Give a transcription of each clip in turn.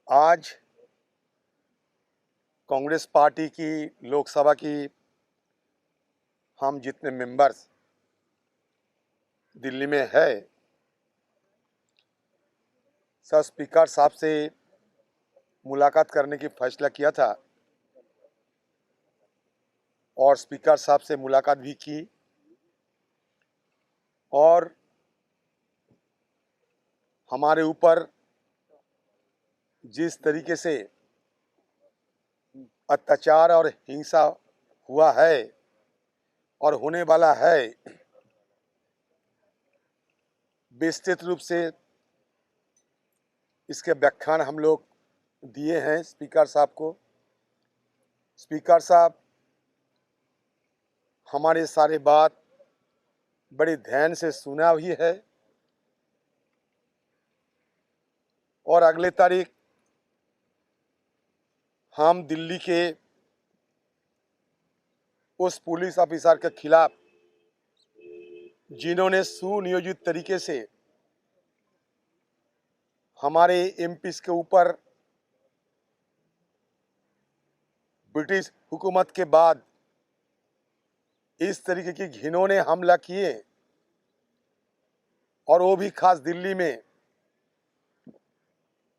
आज कांग्रेस पार्टी की लोकसभा की हम जितने मेंबर्स दिल्ली में है, सब स्पीकर साहब से मुलाकात करने की फैसला किया था और स्पीकर साहब से मुलाकात भी की। और हमारे ऊपर जिस तरीके से अत्याचार और हिंसा हुआ है और होने वाला है, विस्तृत रूप से इसके व्याख्यान हम लोग दिए हैं स्पीकर साहब को। स्पीकर साहब हमारे सारे बात बड़े ध्यान से सुना भी है और अगले तारीख हम दिल्ली के उस पुलिस ऑफिसर के खिलाफ जिन्होंने सुनियोजित तरीके से हमारे एमपीज के ऊपर ब्रिटिश हुकूमत के बाद इस तरीके की घिनौने हमला किए और वो भी खास दिल्ली में,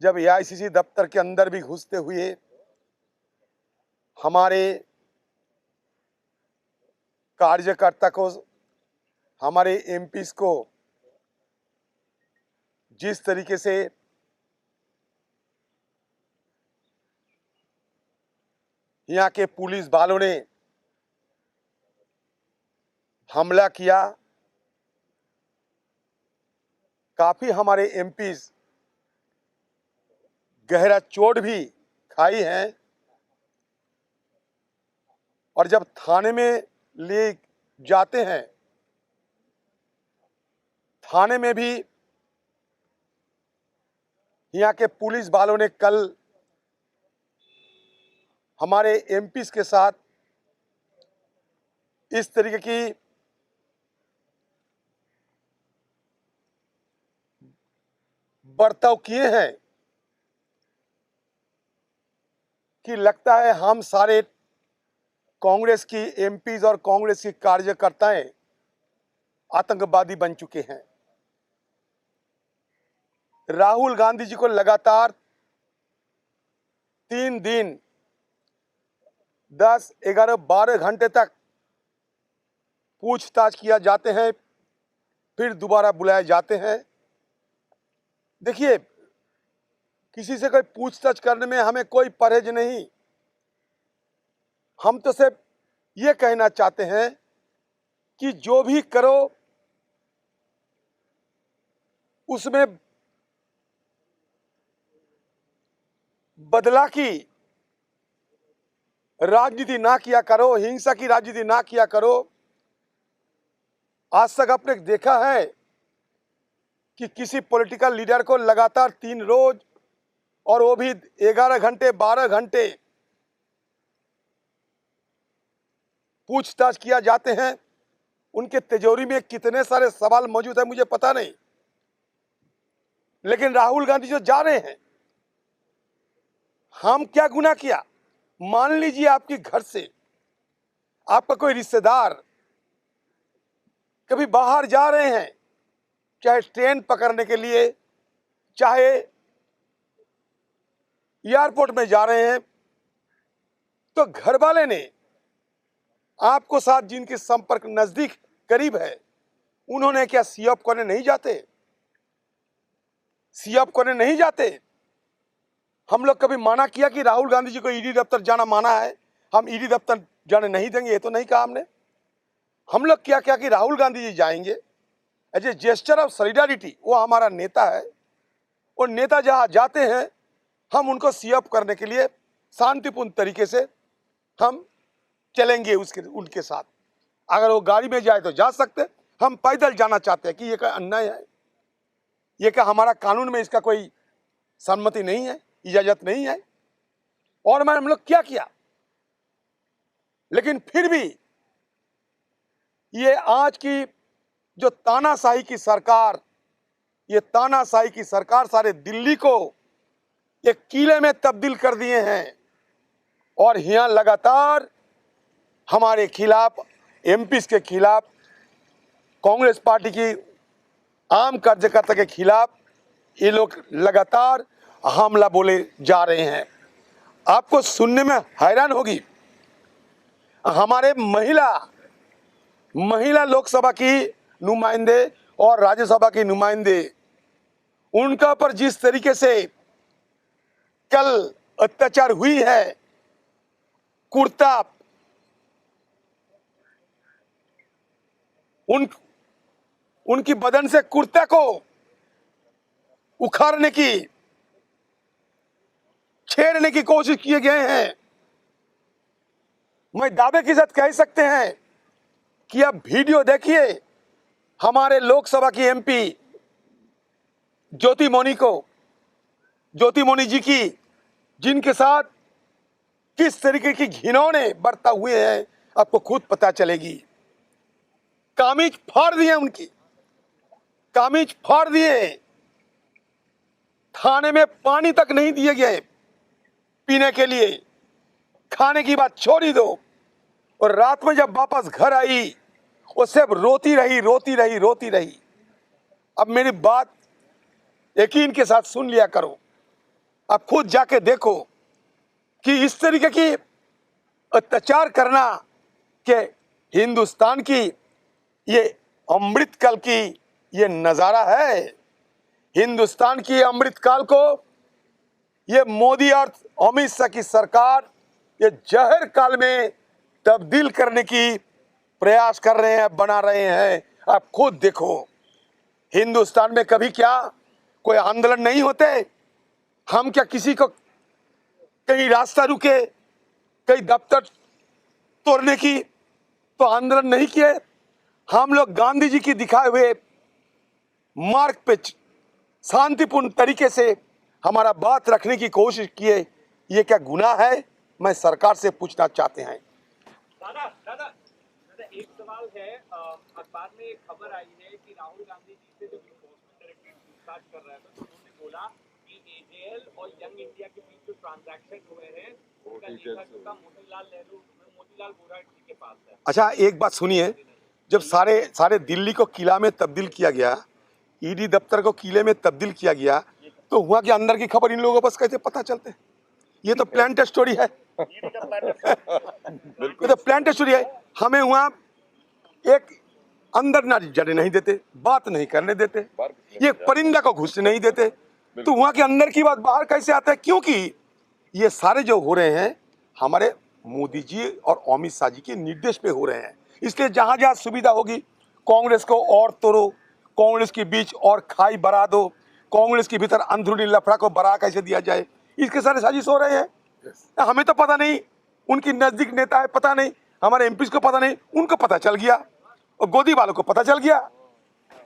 जब एआईसीसी दफ्तर के अंदर भी घुसते हुए हमारे कार्यकर्ता को, हमारे एमपीज को जिस तरीके से यहाँ के पुलिस वालों ने हमला किया, काफी हमारे एमपीज गहरा चोट भी खाई हैं। और जब थाने में ले जाते हैं, थाने में भी यहाँ के पुलिस वालों ने कल हमारे एमपीज के साथ इस तरीके की बर्ताव किए हैं कि लगता है हम सारे कांग्रेस की एमपीज और कांग्रेस की कार्यकर्ताएं आतंकवादी बन चुके हैं। राहुल गांधी जी को लगातार 3 दिन 10, 11, 12 घंटे तक पूछताछ किया जाते हैं, फिर दोबारा बुलाए जाते हैं। देखिए, किसी से कोई पूछताछ करने में हमें कोई परहेज नहीं। हम तो सिर्फ ये कहना चाहते हैं कि जो भी करो उसमें बदला की राजनीति ना किया करो, हिंसा की राजनीति ना किया करो। आज तक आपने देखा है कि किसी पॉलिटिकल लीडर को लगातार 3 रोज और वो भी 11 घंटे 12 घंटे पूछताछ किया जाते हैं। उनके तिजोरी में कितने सारे सवाल मौजूद है मुझे पता नहीं, लेकिन राहुल गांधी जो जा रहे हैं, हम क्या गुनाह किया? मान लीजिए आपके घर से आपका कोई रिश्तेदार कभी बाहर जा रहे हैं, चाहे ट्रेन पकड़ने के लिए, चाहे एयरपोर्ट में जा रहे हैं, तो घर वाले ने आपको साथ जिनके संपर्क नजदीक करीब है, उन्होंने क्या सीएफ करने नहीं जाते? सीएफ करने नहीं जाते। हम लोग कभी माना किया कि राहुल गांधी जी को ईडी दफ्तर जाना माना है, हम ईडी दफ्तर जाने नहीं देंगे? ये तो नहीं कहा हमने। हम लोग क्या क्या कि राहुल गांधी जी जाएंगे as a gesture of solidarity, वो हमारा नेता है, और नेता जहां जाते हैं हम उनको सीएफ करने के लिए शांतिपूर्ण तरीके से हम चलेंगे उनके साथ। अगर वो गाड़ी में जाए तो जा सकते, हम पैदल जाना चाहते हैं कि ये क्या अन्याय है? ये क्या हमारा कानून में इसका कोई सम्मति नहीं है, इजाजत नहीं है? और हम लोग क्या किया? लेकिन फिर भी ये आज की जो तानाशाही की सरकार, ये तानाशाही की सरकार सारे दिल्ली को एक किले में तब्दील कर दिए हैं और यहाँ लगातार हमारे खिलाफ, एमपीज के खिलाफ, कांग्रेस पार्टी की आम कार्यकर्ता के खिलाफ ये लोग लगातार हमला बोले जा रहे हैं। आपको सुनने में हैरान होगी, हमारे महिला लोकसभा की नुमाइंदे और राज्यसभा की नुमाइंदे, उनका पर जिस तरीके से कल अत्याचार हुई है, कुर्ता उनकी बदन से कुर्ता को उखाड़ने की, छेड़ने की कोशिश किए गए हैं। मैं दावे के साथ कह सकते हैं कि अब वीडियो देखिए हमारे लोकसभा की एमपी ज्योति मौनी जी की, जिनके साथ किस तरीके की घिनौने बरता हुए हैं आपको खुद पता चलेगी। कामीज फाड़ दिए, उनकी कामीज फाड़ दिए, थाने में पानी तक नहीं दिए गए पीने के लिए, खाने की बात छोड़ दो। और रात में जब वापस घर आई वो सिर्फ रोती रही। अब मेरी बात यकीन के साथ सुन लिया करो, आप खुद जाके देखो कि इस तरीके की अत्याचार करना के हिंदुस्तान की ये अमृतकाल की ये नजारा है। हिंदुस्तान की अमृतकाल को ये मोदी और अमित शाह की सरकार ये जहर काल में तब्दील करने की प्रयास कर रहे हैं, बना रहे हैं। आप खुद देखो, हिंदुस्तान में कभी क्या कोई आंदोलन नहीं होते? हम क्या किसी को कहीं रास्ता रुके, कहीं दफ्तर तोड़ने की तो आंदोलन नहीं किए? हम लोग गांधी जी की दिखाए हुए मार्ग पे शांतिपूर्ण तरीके से हमारा बात रखने की कोशिश किए। ये क्या गुनाह है? मैं सरकार से पूछना चाहते हैं। दादा एक सवाल है, अखबार में एक खबर आई है कि राहुल गांधी जी से जब इन्फोर्समेंट डायरेक्टरेट पूछताछ कर रहा था तो उन्होंने बोला कि एजेएल और यंग इंडिया के बीच जो ट्रांजैक्शन हुए हैं उसका लेखा मोतीलाल वोरा जी के पास है। अच्छा, एक बात सुनिए, जब सारे दिल्ली को किला में तब्दील किया गया, ईडी दफ्तर को किले में तब्दील किया गया, तो वहां के अंदर की खबर इन लोगों को बस कैसे पता चलते? ये तो प्लान स्टोरी है। ये तो प्लान स्टोरी है। हमें वहां एक अंदर ना जाने नहीं देते, बात नहीं करने देते, ये परिंदा को घुसने नहीं देते, तो वहां के अंदर की बात बाहर कैसे आता है? क्योंकि ये सारे जो हो रहे हैं हमारे मोदी जी और अमित शाह जी के निर्देश पे हो रहे हैं। इसलिए जहां जहां सुविधा होगी कांग्रेस को और तोड़ो, कांग्रेस के बीच और खाई बढ़ा दो, कांग्रेस के भीतर अंदरूनी लफड़ा को बढ़ा कैसे दिया जाए, इसके सारे साजिश हो रहे हैं। हमें तो पता नहीं, उनकी नजदीक नेता है, पता नहीं, हमारे एमपी को पता नहीं, उनको पता चल गया और गोदी वालों को पता चल गया।